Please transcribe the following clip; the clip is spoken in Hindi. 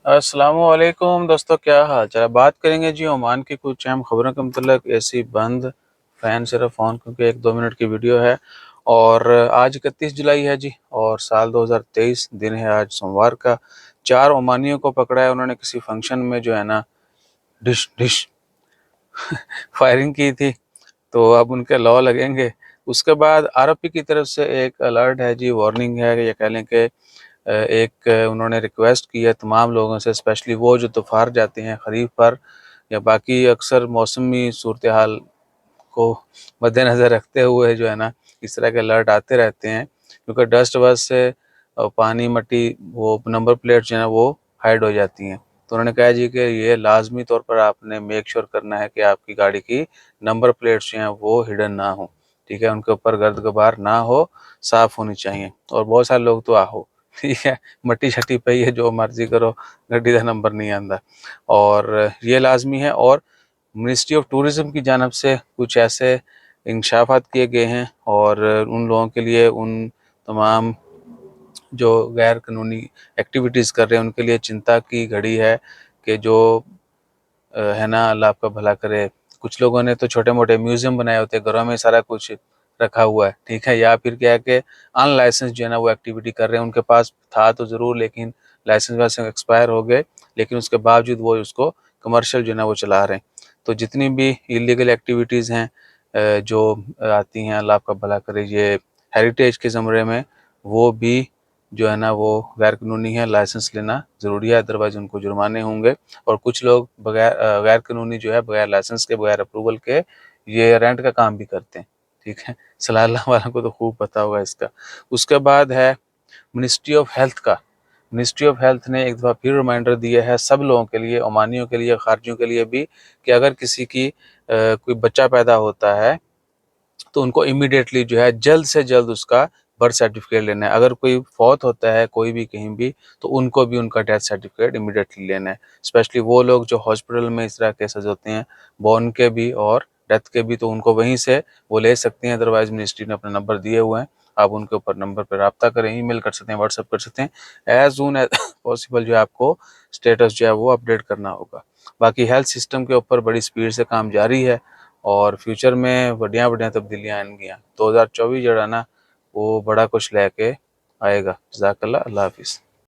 अस्सलामुअलैकुम दोस्तों, क्या हाल चाल है। बात करेंगे जी ओमान की कुछ अहम खबरों के मतलब। एसी बंद, फैन सिर्फ ऑन, क्योंकि 1-2 मिनट की वीडियो है। और आज 31 जुलाई है जी, और साल 2023 दिन है आज सोमवार का। 4 ओमानियों को पकड़ा है उन्होंने किसी फंक्शन में, जो है ना, डिश डिश फायरिंग की थी। तो अब उनके लॉ लगेंगे। उसके बाद आरओपी की तरफ से एक अलर्ट है जी, वार्निंग है, ये कह लें कि एक उन्होंने रिक्वेस्ट की है तमाम लोगों से, स्पेशली वो जो दोपहर जाते हैं खरीफ पर या बाकी अक्सर मौसमी सूरत हाल को मद्देनज़र रखते हुए, जो है ना, इस तरह के अलर्ट आते रहते हैं, क्योंकि डस्ट वस्ट से पानी मट्टी वो नंबर प्लेट जो है ना वो हाइड हो जाती हैं। तो उन्होंने कहा जी कि ये लाजमी तौर पर आपने मेक श्योर करना है कि आपकी गाड़ी की नंबर प्लेट्स जो हैं वो हिडन ना हो, ठीक है, उनके ऊपर गर्द गुबार ना हो, साफ़ होनी चाहिए। और बहुत सारे लोग तो आहो, ठीक है, मट्टी शट्टी पे ही है, जो मर्जी करो, गड्डी का नंबर नहीं आता। और ये लाजमी है। और मिनिस्ट्री ऑफ टूरिज़्म की जानब से कुछ ऐसे इंकशाफात किए गए हैं, और उन लोगों के लिए, उन तमाम जो गैर कानूनी एक्टिविटीज़ कर रहे हैं, उनके लिए चिंता की घड़ी है कि जो है ना, अल्लाह आपका भला करे। कुछ लोगों ने तो छोटे मोटे म्यूज़ियम बनाए होते हैं, घरों में सारा कुछ रखा हुआ है, ठीक है, या फिर क्या है कि अनलाइसेंस जो है ना वो एक्टिविटी कर रहे हैं। उनके पास था तो ज़रूर, लेकिन लाइसेंस वाइसेंस एक्सपायर हो गए, लेकिन उसके बावजूद वो उसको कमर्शियल जो है ना वो चला रहे हैं। तो जितनी भी इलीगल एक्टिविटीज़ हैं जो आती हैं, अल्लाह आपका भला करे, ये हेरिटेज के ज़मरे में, वो भी जो है ना वो गैर कानूनी है। लाइसेंस लेना ज़रूरी है, अदरवाइज़ उनको जुर्माने होंगे। और कुछ लोग बगैर गैर कानूनी जो है, बगैर लाइसेंस के, बगैर अप्रूवल के, ये रेंट का काम भी करते हैं, ठीक है। सलाला वालों को तो खूब पता होगा इसका। उसके बाद है मिनिस्ट्री ऑफ हेल्थ का। मिनिस्ट्री ऑफ हेल्थ ने एक दफ़ा फिर रिमाइंडर दिया है सब लोगों के लिए, ओमानियों के लिए, खारजियों के लिए भी, कि अगर किसी की कोई बच्चा पैदा होता है तो उनको इमीडिएटली जो है जल्द से जल्द उसका बर्थ सर्टिफिकेट लेना है। अगर कोई फौत होता है कोई भी कहीं भी, तो उनको भी उनका डेथ सर्टिफिकेट इमीडिएटली लेना है। स्पेशली वो लोग जो हॉस्पिटल में इस तरह केसेस होते हैं, बॉर्न के भी और डेथ के भी, तो उनको वहीं से वो ले सकते हैं। अदरवाइज मिनिस्ट्री ने अपने नंबर दिए हुए हैं, आप उनके ऊपर नंबर पर रब्ता करें, ईमेल कर सकते हैं, व्हाट्सअप कर सकते हैं। एज सून एज पॉसिबल जो है आपको स्टेटस जो है वो अपडेट करना होगा। बाकी हेल्थ सिस्टम के ऊपर बड़ी स्पीड से काम जारी है, और फ्यूचर में बढ़िया बढ़िया तब्दीलियां आएंगी। 2024 जो है ना वो बड़ा कुछ लेके आएगा। जज़ाकल्लाह, अल्लाह हाफिज़।